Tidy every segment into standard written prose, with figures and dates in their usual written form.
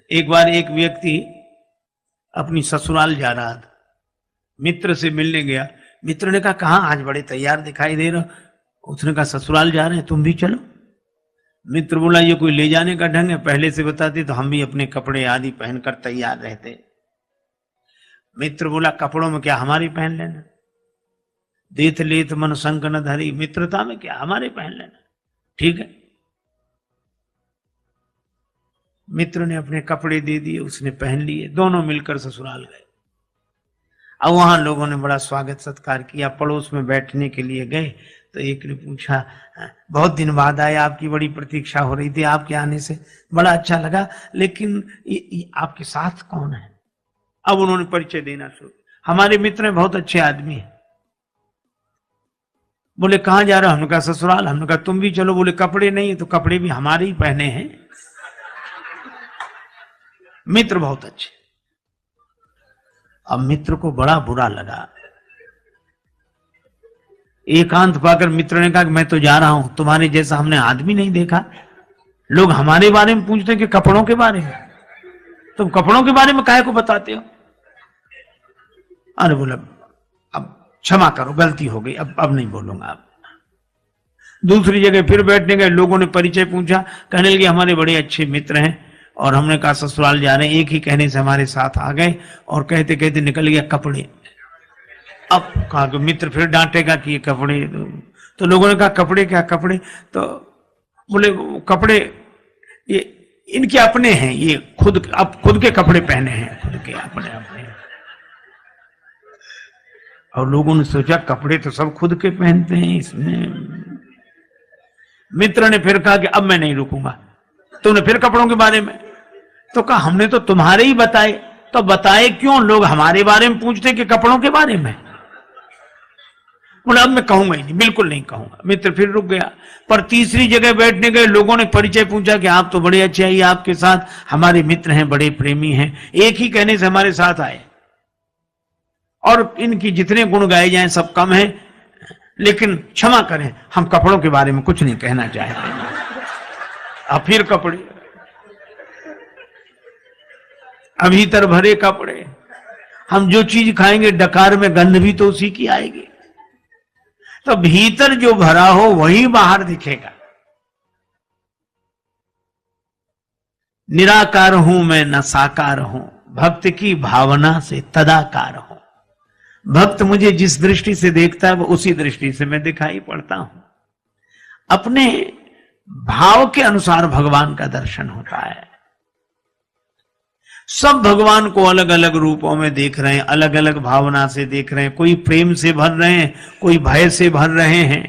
एक बार एक व्यक्ति अपनी ससुराल जा रहा था, मित्र से मिलने गया। मित्र ने कहा कहाँ आज बड़े तैयार दिखाई दे रहे हो। उसने कहा ससुराल जा रहे हैं, तुम भी चलो। मित्र बोला ये कोई ले जाने का ढंग है, पहले से बताते तो हम भी अपने कपड़े आदि पहनकर तैयार रहते। मित्र बोला कपड़ों में क्या हमारे पहन लेना, देत लेत मन संग न धरी, मित्रता में क्या हमारे पहन लेना, ठीक है। मित्र ने अपने कपड़े दे दिए, उसने पहन लिए, दोनों मिलकर ससुराल गए। अब वहां लोगों ने बड़ा स्वागत सत्कार किया। पड़ोस में बैठने के लिए गए तो एक ने पूछा बहुत दिन बाद आए, आपकी बड़ी प्रतीक्षा हो रही थी, आपके आने से बड़ा अच्छा लगा, लेकिन ये आपके साथ कौन है। अब उन्होंने परिचय देना शुरू, हमारे मित्र हैं, बहुत अच्छे आदमी हैं। बोले कहां जा रहे हो, हमने कहा ससुराल। हमने कहा तुम भी चलो। बोले कपड़े नहीं है, तो कपड़े भी हमारे ही पहने हैं। मित्र बहुत अच्छे। अब मित्र को बड़ा बुरा लगा। एकांत पाकर मित्र ने कहा कि मैं तो जा रहा हूं, तुम्हारे जैसा हमने आदमी नहीं देखा। लोग हमारे बारे में पूछते कि कपड़ों के बारे में, तुम कपड़ों के बारे में काहे को बताते हो। अरे बोला अब क्षमा करो, गलती हो गई, अब नहीं बोलूंगा। अब दूसरी जगह फिर बैठने गए, लोगों ने परिचय पूछा, कहने लगे हमारे बड़े अच्छे मित्र हैं, और हमने कहा ससुराल जा रहे हैं। एक ही कहने से हमारे साथ आ गए और कहते कहते निकल गया कपड़े। अब कहा कि मित्र फिर डांटेगा कि ये कपड़े, तो लोगों ने कहा कपड़े क्या कपड़े, तो बोले कपड़े ये इनके अपने हैं, ये खुद के कपड़े पहने हैं, खुद के अपने अपने। और लोगों ने सोचा कपड़े तो सब खुद के पहनते हैं इसमें। मित्र ने फिर कहा कि अब मैं नहीं रुकूंगा। तुमने फिर कपड़ों के बारे में, तो कहा हमने तो तुम्हारे ही बताए। तो बताए क्यों, लोग हमारे बारे में पूछते कि कपड़ों के बारे में। बोले अब मैं कहूंगा ही नहीं, बिल्कुल नहीं कहूंगा। मित्र फिर रुक गया। पर तीसरी जगह बैठने गए, लोगों ने परिचय पूछा कि आप तो बड़े अच्छे हैं, आपके साथ हमारे मित्र हैं, बड़े प्रेमी हैं, एक ही कहने से हमारे साथ आए, और इनकी जितने गुण गाए जाएं सब कम है, लेकिन क्षमा करें हम कपड़ों के बारे में कुछ नहीं कहना चाहते। अब फिर कपड़े, अब भीतर भरे कपड़े। हम जो चीज खाएंगे डकार में गंध भी तो उसी की आएगी। तो भीतर जो भरा हो वही बाहर दिखेगा। निराकार हूं मैं न साकार हूं, भक्त की भावना से तदाकार हूं। भक्त मुझे जिस दृष्टि से देखता है वो उसी दृष्टि से मैं दिखाई पड़ता हूं। अपने भाव के अनुसार भगवान का दर्शन होता है। सब भगवान को अलग अलग रूपों में देख रहे हैं, अलग अलग भावना से देख रहे हैं। कोई प्रेम से भर रहे हैं, कोई भय से भर रहे हैं।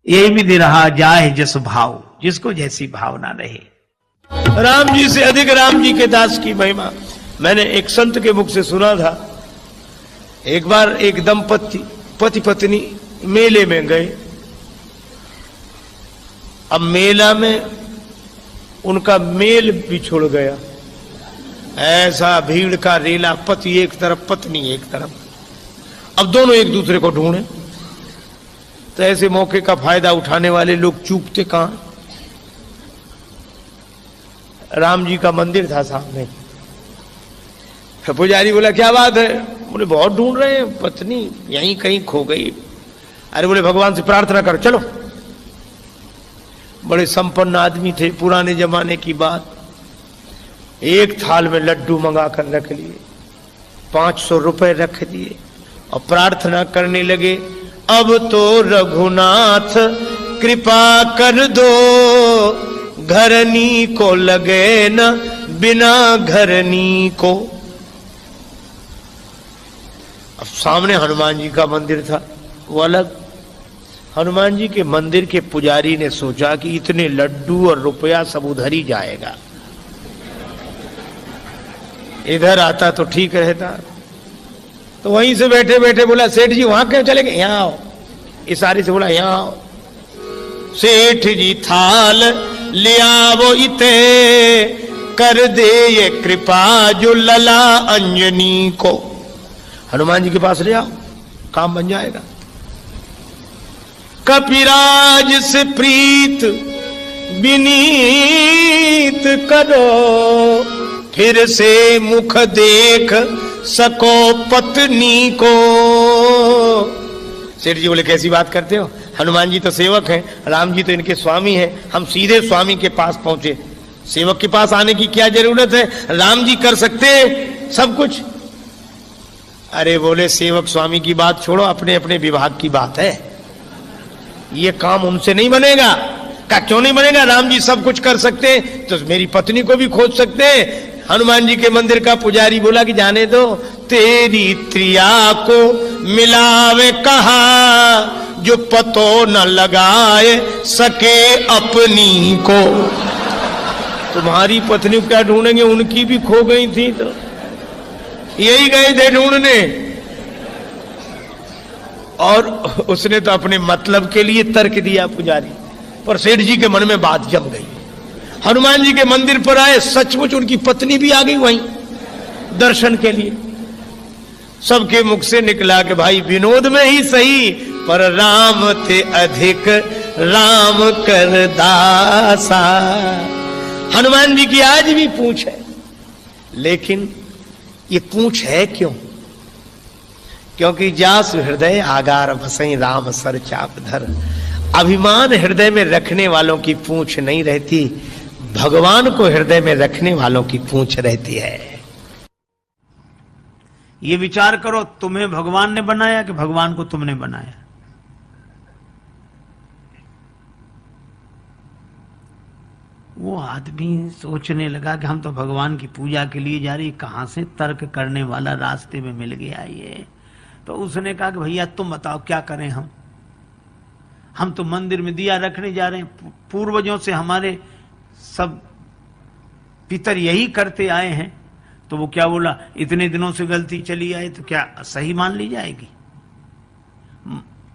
यही भी दे रहा जाए जस भाव, जिसको जैसी भावना रहे। राम जी से अधिक राम जी के दास की महिमा मैंने एक संत के मुख से सुना था। एक बार एक दंपति पति पत्नी मेले में गए। अब मेला में उनका मेल बिछुड़ गया। ऐसा भीड़ का रेला, पति एक तरफ पत्नी एक तरफ। अब दोनों एक दूसरे को ढूंढे। तो ऐसे मौके का फायदा उठाने वाले लोग चूकते कहां। राम जी का मंदिर था सामने। पुजारी बोला क्या बात है। बोले बहुत ढूंढ रहे हैं, पत्नी यहीं कहीं खो गई। अरे बोले भगवान से प्रार्थना करो, चलो। बड़े संपन्न आदमी थे, पुराने जमाने की बात। एक थाल में लड्डू मंगा कर रख लिए, 500 रुपए रख दिए और प्रार्थना करने लगे, अब तो रघुनाथ कृपा कर दो, घरनी को लगे न बिना घरनी को। अब सामने हनुमान जी का मंदिर था, वो अलग। हनुमान जी के मंदिर के पुजारी ने सोचा कि इतने लड्डू और रुपया सब उधर ही जाएगा, इधर आता तो ठीक रहता। तो वहीं से बैठे बैठे बोला सेठ जी वहां क्यों चले गए, यहां आओ। इशारे से बोला यहां आओ। सेठ जी थाल लिया वो इते, कर दे ये कृपा जो लला अंजनी को। हनुमान जी के पास ले आओ, काम बन जाएगा। कपिराज से प्रीत विनीत करो, फिर से मुख देख सको पत्नी को। सेठ जी बोले कैसी बात करते हो, हनुमान जी तो सेवक हैं, राम जी तो इनके स्वामी हैं, हम सीधे स्वामी के पास पहुंचे, सेवक के पास आने की क्या जरूरत है, राम जी कर सकते हैं सब कुछ। अरे बोले सेवक स्वामी की बात छोड़ो, अपने अपने विभाग की बात है, ये काम उनसे नहीं बनेगा। क्या क्यों नहीं बनेगा, राम जी सब कुछ कर सकते हैं तो मेरी पत्नी को भी खोज सकते हैं। हनुमान जी के मंदिर का पुजारी बोला कि जाने दो, तेरी त्रिया को मिलावे कहा, जो पतो न लगाए सके अपनी को। तुम्हारी पत्नी क्या ढूंढेंगे, उनकी भी खो गई थी तो यही गए थे ढूंढने। और उसने तो अपने मतलब के लिए तर्क दिया पुजारी, पर सेठ जी के मन में बात जम गई। हनुमान जी के मंदिर पर आए, सचमुच उनकी पत्नी भी आ गई वहीं दर्शन के लिए। सबके मुख से निकला कि भाई विनोद में ही सही, पर राम थे अधिक राम कर दासा। हनुमान जी की आज भी पूंछ है, लेकिन ये पूंछ है क्यों? क्योंकि जास हृदय आगार बसई राम सर चाप धर। अभिमान हृदय में रखने वालों की पूंछ नहीं रहती, भगवान को हृदय में रखने वालों की पूंछ रहती है। ये विचार करो, तुम्हें भगवान ने बनाया कि भगवान को तुमने बनाया? वो आदमी सोचने लगा कि हम तो भगवान की पूजा के लिए जा रही, कहां से तर्क करने वाला रास्ते में मिल गया ये। तो उसने कहा कि भैया तुम बताओ क्या करें, हम तो मंदिर में दिया रखने जा रहे हैं, पूर्वजों से हमारे सब पितर यही करते आए हैं। तो वो क्या बोला, इतने दिनों से गलती चली आई तो क्या सही मान ली जाएगी?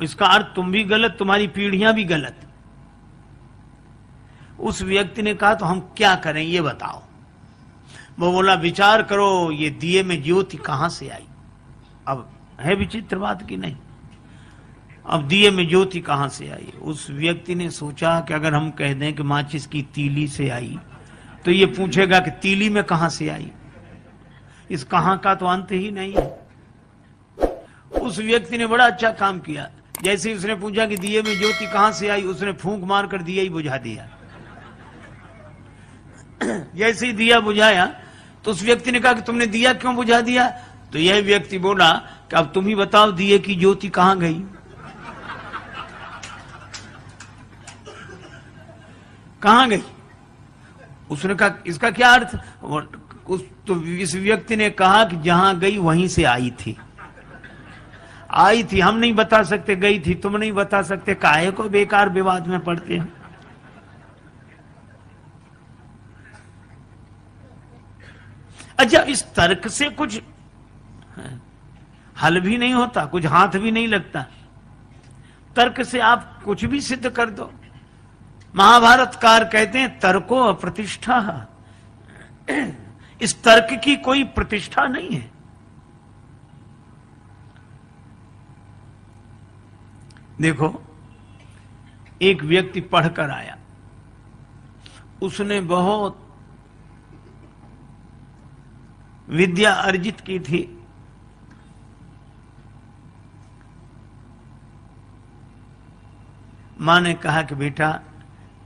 इसका अर्थ तुम भी गलत, तुम्हारी पीढ़ियां भी गलत। उस व्यक्ति ने कहा तो हम क्या करें ये बताओ। वो बोला विचार करो, ये दिए में ज्योति कहां से आई? अब है विचित्र बात की नहीं, अब दिए में ज्योति कहां से आई? उस व्यक्ति ने सोचा कि अगर हम कह दें कि माचिस की तीली से आई, तो ये पूछेगा कि तीली में कहां से आई। इस कहां का तो अंत ही नहीं है। उस व्यक्ति ने बड़ा अच्छा काम किया। जैसे ही उसने पूछा कि दिए में ज्योति कहां से आई, उसने फूंक मार कर दिया ही बुझा दिया। जैसे ही दिया बुझाया तो उस व्यक्ति ने कहा कि तुमने दिया क्यों बुझा दिया? तो यह व्यक्ति बोला कि अब तुम ही बताओ दिए की ज्योति कहां गई? कहां गई? उसने कहा इसका क्या अर्थ? तो इस व्यक्ति ने कहा कि जहां गई वहीं से आई थी। आई थी हम नहीं बता सकते, गई थी तुम नहीं बता सकते, काहे को बेकार विवाद में पड़ते हैं। अच्छा, इस तर्क से कुछ हल भी नहीं होता, कुछ हाथ भी नहीं लगता। तर्क से आप कुछ भी सिद्ध कर दो। महाभारतकार कहते हैं तर्को अप्रतिष्ठा। इस तर्क की कोई प्रतिष्ठा नहीं है। देखो, एक व्यक्ति पढ़कर आया, उसने बहुत विद्या अर्जित की थी, मां ने कहा कि बेटा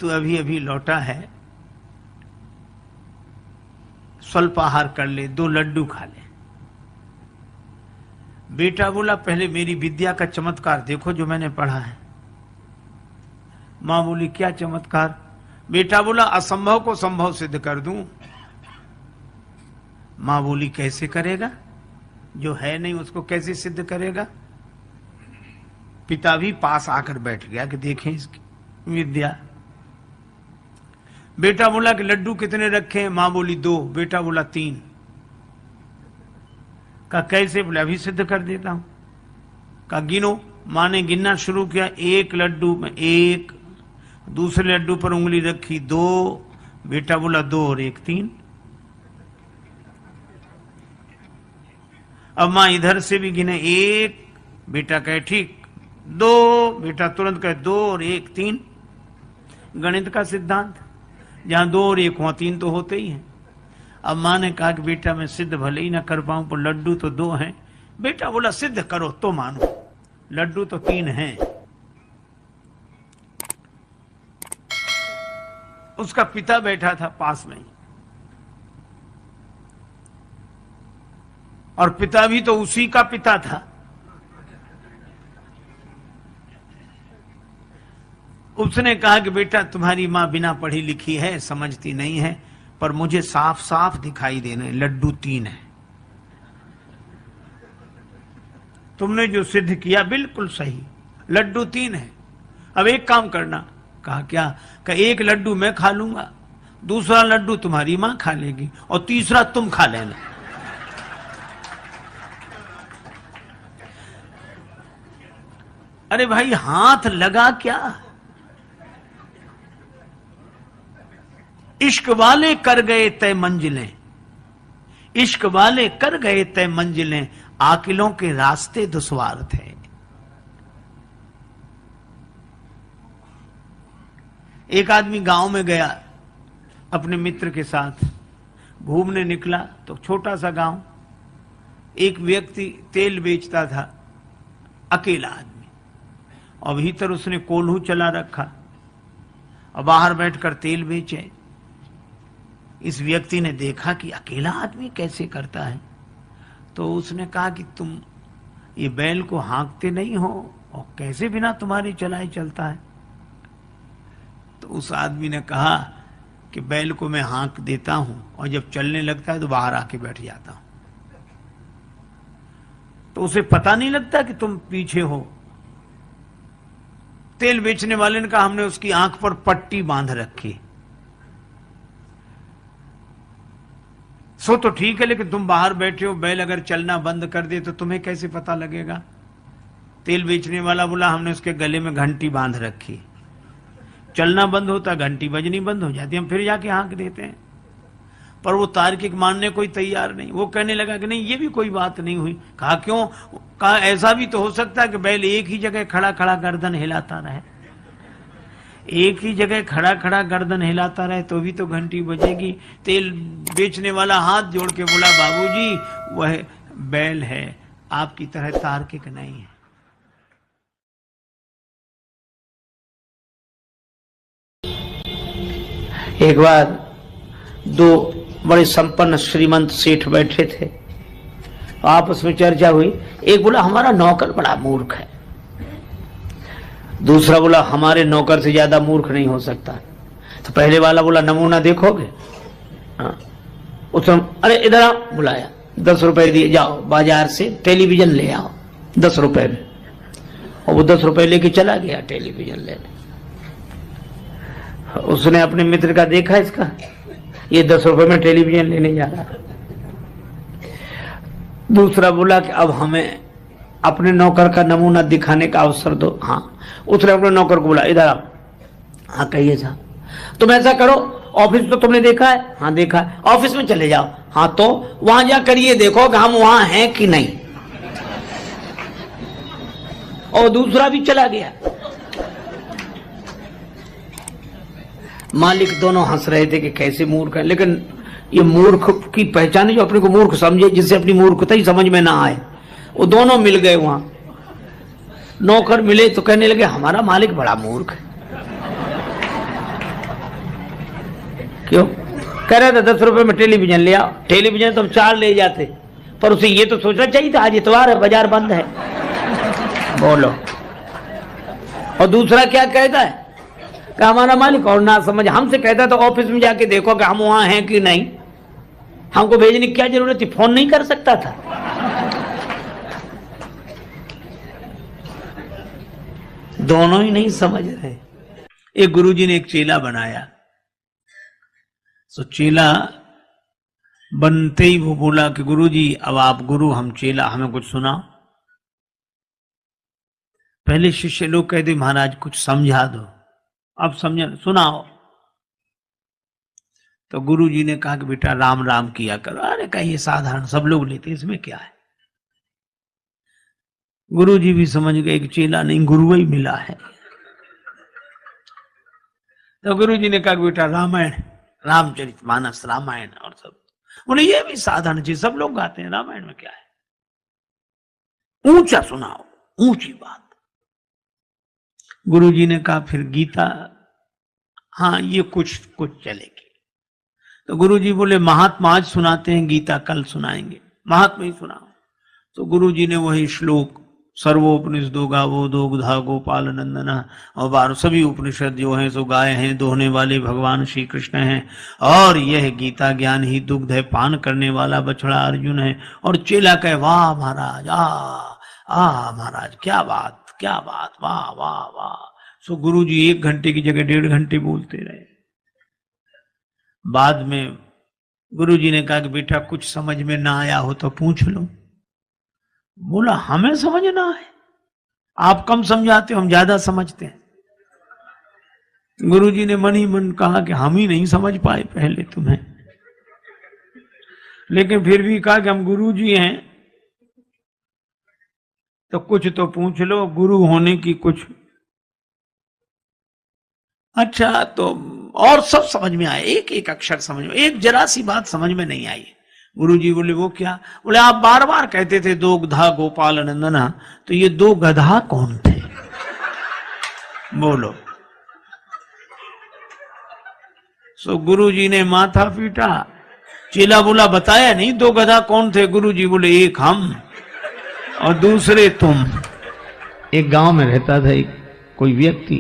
तू अभी अभी लौटा है, स्वल्पाहार कर ले, 2 लड्डू खा ले। बेटा बोला पहले मेरी विद्या का चमत्कार देखो जो मैंने पढ़ा है। मां बोली क्या चमत्कार? बेटा बोला असंभव को संभव सिद्ध कर दूं। मां बोली कैसे करेगा? जो है नहीं उसको कैसे सिद्ध करेगा? पिता भी पास आकर बैठ गया कि देखें इसकी विद्या। बेटा बोला कि लड्डू कितने रखे हैं? मां बोली 2। बेटा बोला 3। का कैसे? बोले अभी सिद्ध कर देता हूं। का गिनो। मां ने गिनना शुरू किया, 1 लड्डू में 1, दूसरे लड्डू पर उंगली रखी 2। बेटा बोला 2 और 1 3। अब मां इधर से भी गिने 1, बेटा कहे ठीक 2, बेटा तुरंत कहे 2 और 1 3। गणित का सिद्धांत। जहां 2 और 1 वहां 3 तो होते ही हैं। अब माँ ने कहा कि बेटा मैं सिद्ध भले ही ना कर पाऊं पर लड्डू तो 2 हैं। बेटा बोला सिद्ध करो तो मानो, लड्डू तो 3 हैं। उसका पिता बैठा था पास में, और पिता भी तो उसी का पिता था। उसने कहा कि बेटा तुम्हारी मां बिना पढ़ी लिखी है, समझती नहीं है, पर मुझे साफ साफ दिखाई देने लड्डू 3 है। तुमने जो सिद्ध किया बिल्कुल सही, लड्डू 3 है। अब एक काम करना। कहा क्या? कहा 1 लड्डू मैं खा लूंगा, दूसरा लड्डू तुम्हारी मां खा लेगी, और तीसरा तुम खा लेना। अरे भाई हाथ लगा क्या? इश्क वाले कर गए तय मंजिलें, इश्क वाले कर गए तय मंजिलें, आकिलों के रास्ते दुश्वार थे। एक आदमी गांव में गया, अपने मित्र के साथ घूमने निकला तो छोटा सा गांव, एक व्यक्ति तेल बेचता था, अकेला आदमी, और भीतर उसने कोल्हू चला रखा और बाहर बैठकर तेल बेचे। इस व्यक्ति ने देखा कि अकेला आदमी कैसे करता है, तो उसने कहा कि तुम ये बैल को हाँकते नहीं हो, और कैसे बिना तुम्हारी चलाए चलता है? तो उस आदमी ने कहा कि बैल को मैं हाँक देता हूं, और जब चलने लगता है तो बाहर आके बैठ जाता हूं, तो उसे पता नहीं लगता कि तुम पीछे हो। तेल बेचने वाले ने कहा हमने उसकी आंख पर पट्टी बांध रखी। सो तो ठीक है, लेकिन तुम बाहर बैठे हो, बैल अगर चलना बंद कर दे तो तुम्हें कैसे पता लगेगा? तेल बेचने वाला बोला हमने उसके गले में घंटी बांध रखी, चलना बंद होता घंटी बजनी बंद हो जाती, हम फिर जाके हाँक देते हैं। पर वो तार्किक मानने कोई तैयार नहीं। वो कहने लगा कि नहीं ये भी कोई बात नहीं हुई। कहा क्यों? कहा ऐसा भी तो हो सकता है कि बैल एक ही जगह खड़ा खड़ा गर्दन हिलाता रहे, एक ही जगह खड़ा खड़ा गर्दन हिलाता रहे तो भी तो घंटी बजेगी। तेल बेचने वाला हाथ जोड़ के बोला बाबूजी वह बैल है, आपकी तरह तार्किक नहीं है। एक बार 2 बड़े संपन्न श्रीमंत सेठ बैठे थे, आपस में चर्चा हुई। एक बोला हमारा नौकर बड़ा मूर्ख है, दूसरा बोला हमारे नौकर से ज्यादा मूर्ख नहीं हो सकता। तो पहले वाला बोला नमूना देखोगे? हाँ। उसने अरे इधर आओ, बुलाया, 10 रुपए दिए, जाओ बाजार से टेलीविजन ले आओ 10 रुपए में। और वो 10 रुपए लेके चला गया टेलीविजन लेने। उसने अपने मित्र का देखा, इसका ये 10 रुपए में टेलीविजन लेने जा रहा। दूसरा बोला कि अब हमें अपने नौकर का नमूना दिखाने का अवसर दो। हाँ। उसने अपने नौकर को बोला इधर आओ। हाँ कहिए साहब। तुम ऐसा करो, ऑफिस तो तुमने देखा है? हाँ देखा है। ऑफिस में चले जाओ। हाँ तो वहां जाकर ये देखो कि हम वहां हैं कि नहीं। और दूसरा भी चला गया। मालिक दोनों हंस रहे थे कि कैसे मूर्ख है, लेकिन ये मूर्ख की पहचान है जो अपने को मूर्ख समझे, जिससे अपनी मूर्खता ही समझ में ना आए। वो दोनों मिल गए वहां। नौकर मिले तो कहने लगे हमारा मालिक बड़ा मूर्ख है। क्यों? कह रहा था 10 रुपए में टेलीविजन ले आओ। टेलीविजन तो हम 4 ले जाते, पर उसे ये तो सोचना चाहिए था आज इतवार है, बाजार बंद है। बोलो। और दूसरा क्या कहता है कि हमारा मालिक और ना समझ हमसे कहता तो ऑफिस में जाके देखो कि हम वहां हैं कि नहीं। हमको भेजने की क्या जरूरत थी? फोन नहीं कर सकता था? दोनों ही नहीं समझ रहे। एक गुरुजी ने एक चेला बनाया, तो चेला बनते ही वो बोला कि गुरुजी अब आप गुरु हम चेला, हमें कुछ सुनाओ। पहले शिष्य लोग कहते महाराज कुछ समझा दो, अब समझ सुनाओ। तो गुरुजी ने कहा कि बेटा राम राम किया करो। अरे कहिए साधारण सब लोग लेते, इसमें क्या है। गुरुजी भी समझ गए कि चेला नहीं गुरु ही मिला है। तो गुरु जी ने कहा बेटा रामायण, रामचरितमानस, रामायण और सब। बोले ये भी साधारण चीज, सब लोग गाते हैं, रामायण में क्या है, ऊंचा सुनाओ, ऊंची बात। गुरु जी ने कहा फिर गीता, हाँ ये कुछ कुछ चलेगी। तो गुरु जी बोले महात्मा आज सुनाते हैं, गीता कल सुनाएंगे, महात्मा ही सुनाओ। तो गुरु जी ने वही श्लोक, सर्वोपनिषदो गावो दुग्धा गोपाल नंदना, और 12 सभी उपनिषद जो हैं सो गाय हैं, दोहने वाले भगवान श्री कृष्ण हैं, और यह गीता ज्ञान ही दुग्ध है, पान करने वाला बछड़ा अर्जुन है। और चेला कहे वाह महाराज, आ महाराज, क्या बात क्या बात, वाह वाह वाह। सो गुरु जी 1 घंटे की जगह 1.5 घंटे बोलते रहे। बाद में गुरु जी ने कहा कि बेटा कुछ समझ में ना आया हो तो पूछ लो। बोला हमें समझना है, आप कम समझाते हो, हम ज्यादा समझते हैं। गुरु जी ने मन ही मन कहा कि हम ही नहीं समझ पाए पहले तुम्हें, लेकिन फिर भी कहा कि हम गुरु जी हैं तो कुछ तो पूछ लो, गुरु होने की कुछ। अच्छा तो और सब समझ में आया, एक एक अक्षर समझ में, एक जरा सी बात समझ में नहीं आई। गुरुजी बोले वो क्या? बोले आप बार बार कहते थे दो गधा गोपाल नंदना, तो ये 2 गधा कौन थे? बोलो। सो गुरुजी ने माथा पीटा। चेला बोला बताया नहीं 2 गधा कौन थे? गुरुजी बोले एक हम और दूसरे तुम। एक गांव में रहता था एक कोई व्यक्ति,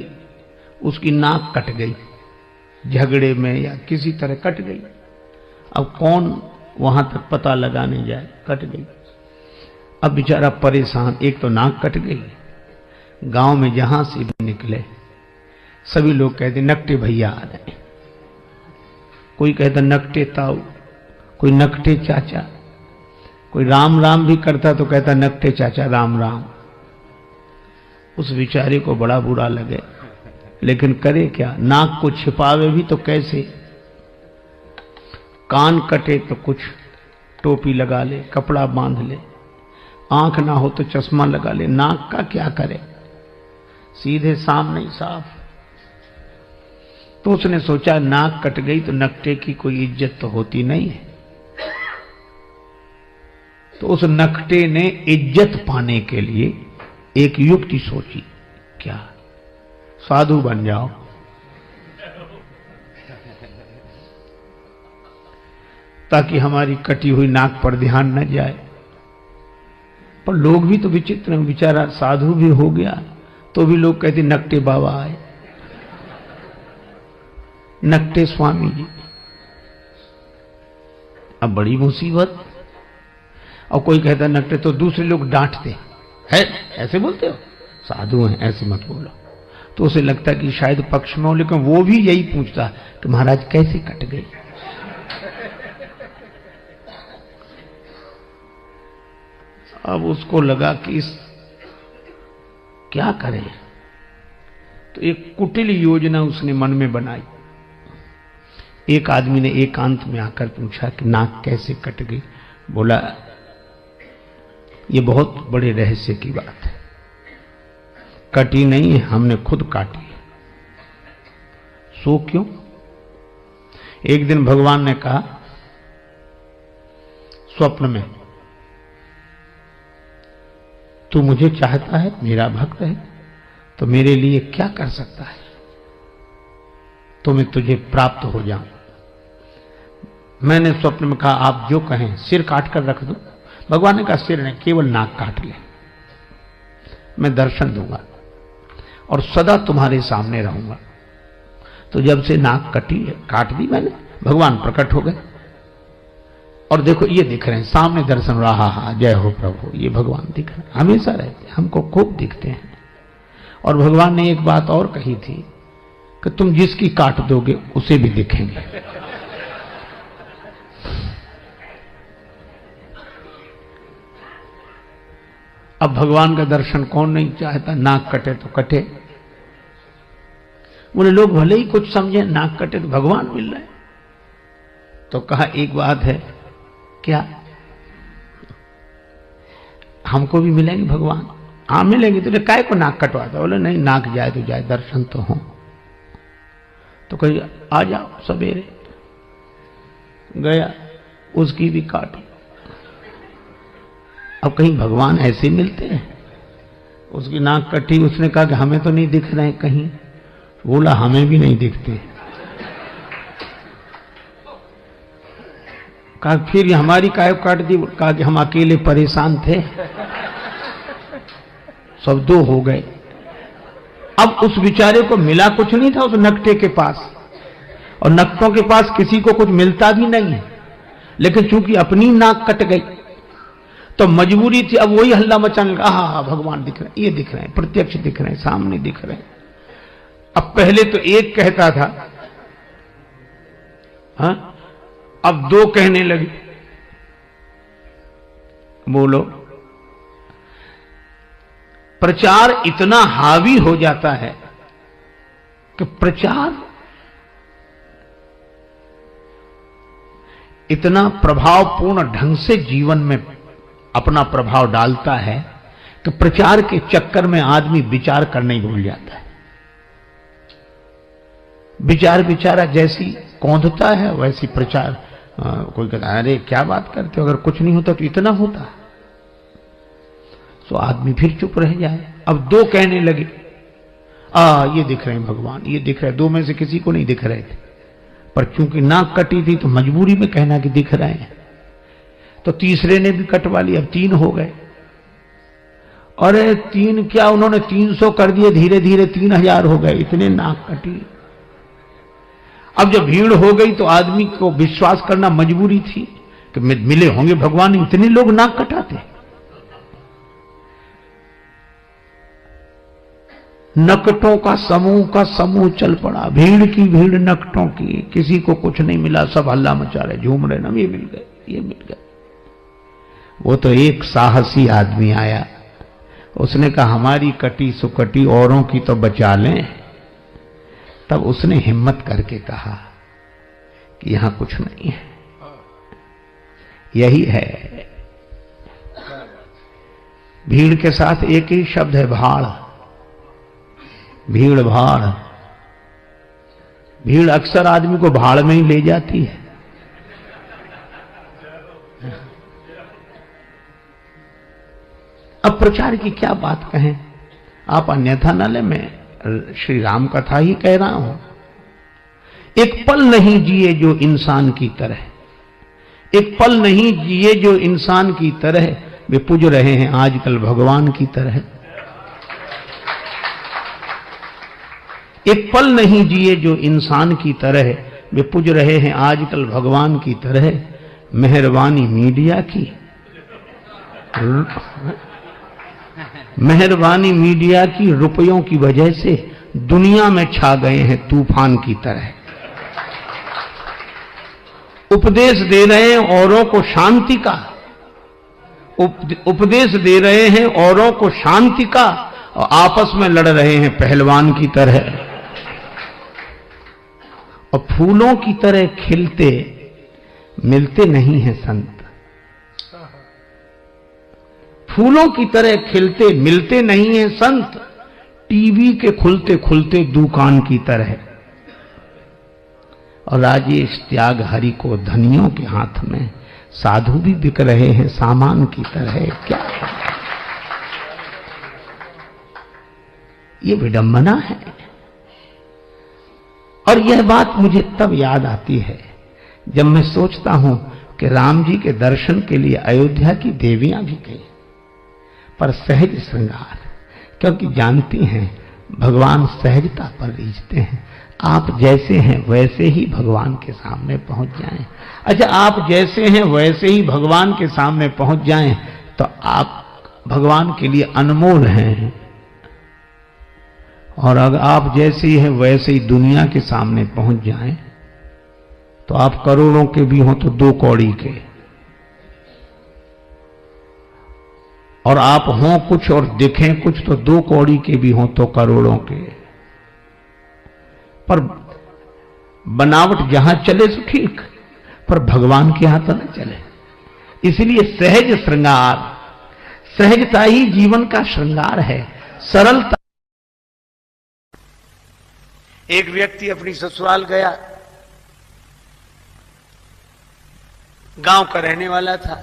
उसकी नाक कट गई, झगड़े में या किसी तरह कट गई। अब कौन वहां तक पता लगाने जाए, कट गई। अब बेचारा परेशान, एक तो नाक कट गई, गांव में जहां से भी निकले सभी लोग कहते नकटे भैया आ रहे, कोई कहता नकटे ताऊ, कोई नकटे चाचा, कोई राम राम भी करता तो कहता नकटे चाचा राम राम। उस बेचारे को बड़ा बुरा लगे, लेकिन करे क्या, नाक को छिपावे भी तो कैसे? कान कटे तो कुछ टोपी लगा ले, कपड़ा बांध ले, आंख ना हो तो चश्मा लगा ले, नाक का क्या करे? सीधे सामने ही साफ। तो उसने सोचा नाक कट गई तो नकटे की कोई इज्जत तो होती नहीं है। तो उस नकटे ने इज्जत पाने के लिए एक युक्ति सोची, क्या? साधु बन जाओ। ताकि हमारी कटी हुई नाक पर ध्यान न जाए। पर लोग भी तो विचित्र हैं, बेचारा साधु भी हो गया तो भी लोग कहते नकटे बाबा आए, नकटे स्वामी जी। अब बड़ी मुसीबत। और कोई कहता नकटे, तो दूसरे लोग डांटते हैं, ऐसे बोलते हो, साधु हैं ऐसे मत बोलो। तो उसे लगता कि शायद पक्ष में हो, लेकिन वो भी यही पूछता कि महाराज कैसे कट गई? अब उसको लगा कि इस क्या करें, तो एक कुटिल योजना उसने मन में बनाई। एक आदमी ने एकांत में आकर पूछा कि नाक कैसे कट गई? बोला ये बहुत बड़े रहस्य की बात है, कटी नहीं है, हमने खुद काटी है। सो क्यों? एक दिन भगवान ने कहा स्वप्न में, तू मुझे चाहता है, मेरा भक्त है, तो मेरे लिए क्या कर सकता है तो मैं तुझे प्राप्त हो जाऊं। मैंने स्वप्न में कहा आप जो कहें, सिर काट कर रख दो। भगवान ने कहा सिर नहीं, केवल नाक काट ले, मैं दर्शन दूंगा और सदा तुम्हारे सामने रहूंगा। तो जब से नाक कटी, काट दी मैंने, भगवान प्रकट हो गए और देखो ये दिख रहे हैं सामने, दर्शन हो रहा। हा जय हो प्रभु, ये भगवान दिख रहे हैं, हमेशा रहते हैं, हमको खूब दिखते हैं। और भगवान ने एक बात और कही थी कि तुम जिसकी काट दोगे उसे भी दिखेंगे। अब भगवान का दर्शन कौन नहीं चाहता? नाक कटे तो कटे। बोले लोग भले ही कुछ समझे, नाक कटे तो भगवान मिल रहे। तो कहा एक बात है, क्या? हमको भी मिलेंगे भगवान? हाँ मिलेंगे। तो काय को नाक कटवाता? बोले नहीं, नाक जाए तो जाए, दर्शन तो हो। तो कही आ जाओ सवेरे। गया, उसकी भी काटी। अब कहीं भगवान ऐसे मिलते हैं? उसकी नाक कटी, उसने कहा कि हमें तो नहीं दिख रहे कहीं। बोला हमें भी नहीं दिखते। कहा फिर ये हमारी काय काट दी? कहा कि हम अकेले परेशान थे, सब दो हो गए। अब उस बेचारे को मिला कुछ नहीं था उस नकटे के पास, और नकटों के पास किसी को कुछ मिलता भी नहीं है, लेकिन चूंकि अपनी नाक कट गई तो मजबूरी थी। अब वही हल्ला मचाने लगा, हाँ भगवान दिख रहे हैं, ये दिख रहे हैं, प्रत्यक्ष दिख रहे हैं, सामने दिख रहे हैं। अब पहले तो एक कहता था, हाँ, अब दो कहने लगे। बोलो, प्रचार इतना हावी हो जाता है कि प्रचार इतना प्रभावपूर्ण ढंग से जीवन में अपना प्रभाव डालता है कि प्रचार के चक्कर में आदमी विचार करना ही भूल जाता है। विचार बेचारा जैसी कौंधता है वैसी प्रचार। कोई कहता है अरे क्या बात करते हो, अगर कुछ नहीं होता तो इतना होता। तो आदमी फिर चुप रह जाए। अब दो कहने लगे, ये दिख रहे हैं भगवान, ये दिख रहे हैं। दो में से किसी को नहीं दिख रहे थे, पर चूंकि नाक कटी थी तो मजबूरी में कहना कि दिख रहे हैं। तो तीसरे ने भी कटवा लिया, अब 3 हो गए। अरे 3 क्या, उन्होंने 300 कर दिए, धीरे धीरे 3000 हो गए, इतने नाक कटी। अब जब भीड़ हो गई तो आदमी को विश्वास करना मजबूरी थी कि मिले होंगे भगवान, इतने लोग नाक कटाते। नकटों का समूह चल पड़ा, भीड़ की भीड़ नकटों की। किसी को कुछ नहीं मिला, सब हल्ला मचा रहे, झूम रहे ना, ये मिल गए, ये मिल गए। वो तो एक साहसी आदमी आया, उसने कहा हमारी कटी सुकटी औरों की तो बचा लें। तब उसने हिम्मत करके कहा कि यहां कुछ नहीं है, यही है। भीड़ के साथ एक ही शब्द है, भाड़। भीड़ भाड़, भीड़ अक्सर आदमी को भाड़ में ही ले जाती है। अब प्रचार की क्या बात कहें, आप अन्यथा न ले, मैं श्री राम कथा ही कह रहा हूं। एक पल नहीं जिए जो इंसान की तरह, एक पल नहीं जिए जो इंसान की तरह, वे पूज रहे हैं आजकल भगवान की तरह। एक पल नहीं जिए जो इंसान की तरह, वे पूज रहे हैं आजकल भगवान की तरह। मेहरबानी मीडिया की, मेहरबानी मीडिया की, रुपयों की वजह से दुनिया में छा गए हैं तूफान की तरह। उपदेश दे रहे हैं औरों को शांति का, उपदेश दे रहे हैं औरों को शांति का, और आपस में लड़ रहे हैं पहलवान की तरह। और फूलों की तरह खिलते मिलते नहीं हैं संत, फूलों की तरह खिलते मिलते नहीं हैं संत, टीवी के खुलते खुलते दुकान की तरह। और राजेश त्याग हरि को धनियों के हाथ में, साधु भी बिक रहे हैं सामान की तरह। क्या ये विडंबना है। और यह बात मुझे तब याद आती है जब मैं सोचता हूं कि राम जी के दर्शन के लिए अयोध्या की देवियां भी गई, पर सहज श्रृंगार, क्योंकि जानती हैं भगवान सहजता पर रीझते हैं। आप जैसे हैं वैसे ही भगवान के सामने पहुंच जाएं। अच्छा, आप जैसे हैं वैसे ही भगवान के सामने पहुंच जाएं तो आप भगवान के लिए अनमोल हैं। और अगर आप जैसे ही हैं वैसे ही दुनिया के सामने पहुंच जाएं तो आप करोड़ों के भी हों तो 2 कौड़ी के, और आप हों कुछ और दिखें कुछ तो 2 कौड़ी के भी हों तो करोड़ों के। पर बनावट जहां चले तो ठीक, पर भगवान के यहां तो न चले। इसलिए सहज श्रृंगार, सहजता ही जीवन का श्रृंगार है, सरलता। एक व्यक्ति अपनी ससुराल गया, गांव का रहने वाला था,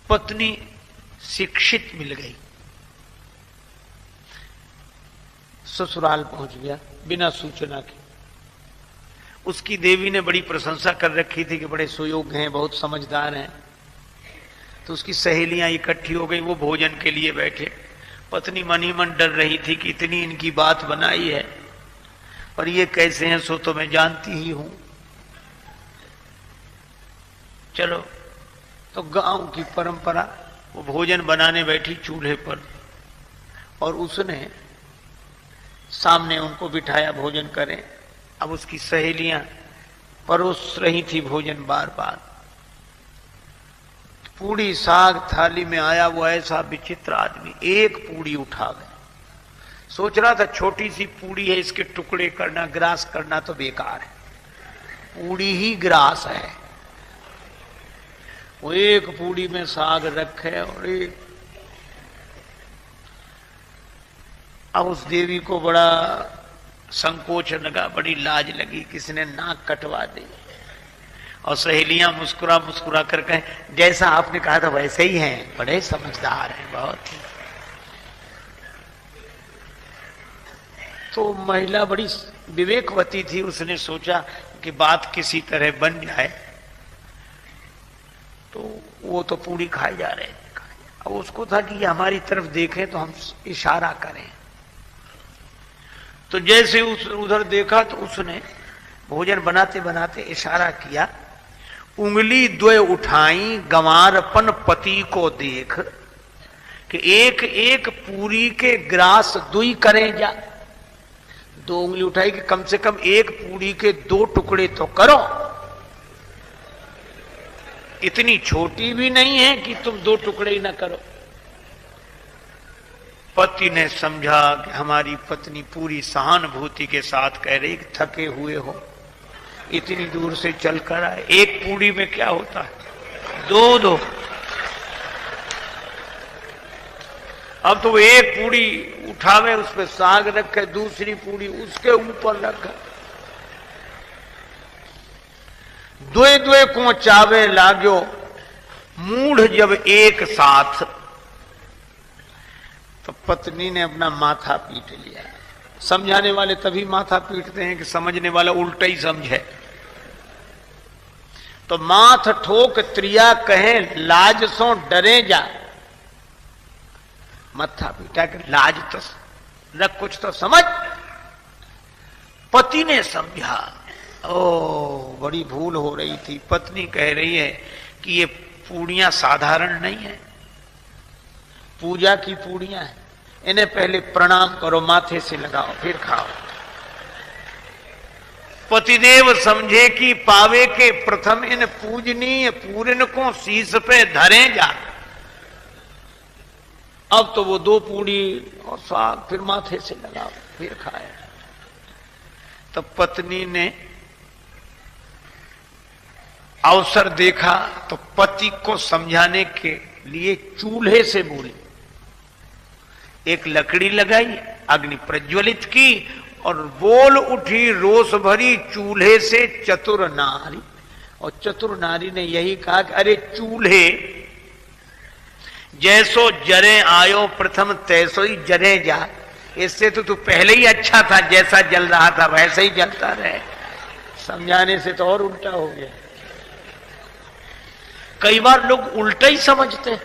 पत्नी शिक्षित मिल गई, ससुराल पहुंच गया बिना सूचना के। उसकी देवी ने बड़ी प्रशंसा कर रखी थी कि बड़े सुयोग्य हैं, बहुत समझदार हैं। तो उसकी सहेलियां इकट्ठी हो गई, वो भोजन के लिए बैठे। पत्नी मन ही मन डर रही थी कि इतनी इनकी बात बनाई है और ये कैसे हैं, सो तो मैं जानती ही हूं। चलो, तो गांव की परंपरा, वो भोजन बनाने बैठी चूल्हे पर और उसने सामने उनको बिठाया भोजन करें। अब उसकी सहेलियां परोस रही थी भोजन बार बार। पूड़ी साग थाली में आया, वो ऐसा विचित्र आदमी एक पूड़ी उठा गया। सोच रहा था छोटी सी पूड़ी है, इसके टुकड़े करना, ग्रास करना तो बेकार है, पूड़ी ही ग्रास है। वो एक पूड़ी में साग रखे और एक, अब उस देवी को बड़ा संकोच लगा, बड़ी लाज लगी, किसने नाक कटवा दी। और सहेलियां मुस्कुरा मुस्कुरा कर कहें, जैसा आपने कहा था वैसे ही हैं, बड़े समझदार हैं बहुत ही। तो महिला बड़ी विवेकवती थी, उसने सोचा कि बात किसी तरह बन जाए। तो वो तो पूरी खाए जा रहे थे, अब उसको था कि ये हमारी तरफ देखें तो हम इशारा करें। तो जैसे उधर देखा तो उसने भोजन बनाते बनाते इशारा किया, उंगली द्वय उठाई गंवारपन पति को देख, कि एक एक पूरी के ग्रास दुई करें जा। दो उंगली उठाई कि कम से कम एक पूरी के 2 टुकड़े तो करो, इतनी छोटी भी नहीं है कि तुम 2 टुकड़े ही ना करो। पति ने समझा कि हमारी पत्नी पूरी सहानुभूति के साथ कह रही कि थके हुए हो, इतनी दूर से चलकर आए, एक पूड़ी में क्या होता है, 2-2। अब तो वो एक पूड़ी उठावे, उस पर साग रखे, दूसरी पूड़ी उसके ऊपर रखे, द्वे द्वे को चावे लाग्यो मूढ़ जब एक साथ। तो पत्नी ने अपना माथा पीट लिया। समझाने वाले तभी माथा पीटते हैं कि समझने वाला उल्टा ही समझे। तो माथ ठोक त्रिया कहे लाज सो डरे जा, मत्था पीटा कि लाज तो रख, कुछ तो समझ। पति ने समझा, ओ बड़ी भूल हो रही थी। पत्नी कह रही है कि ये पूड़ियां साधारण नहीं है, पूजा की पूड़ियां हैं, इन्हें पहले प्रणाम करो, माथे से लगाओ, फिर खाओ। पतिदेव समझे कि पावे के प्रथम इन पूजनीय पूरन को शीश पे धरे जा। अब तो वो 2 पूड़ी और साग फिर माथे से लगाओ, फिर खाए। तो पत्नी ने अवसर देखा तो पति को समझाने के लिए चूल्हे से बोली, एक लकड़ी लगाई, अग्नि प्रज्वलित की और बोल उठी रोष भरी चूल्हे से चतुर नारी। और चतुर नारी ने यही कहा कि अरे चूल्हे, जैसो जरे आयो प्रथम तैसो ही जरे जा। इससे तो तू पहले ही अच्छा था, जैसा जल रहा था वैसे ही जलता रहे। समझाने से तो और उल्टा हो गया। कई बार लोग उल्टा ही समझते हैं।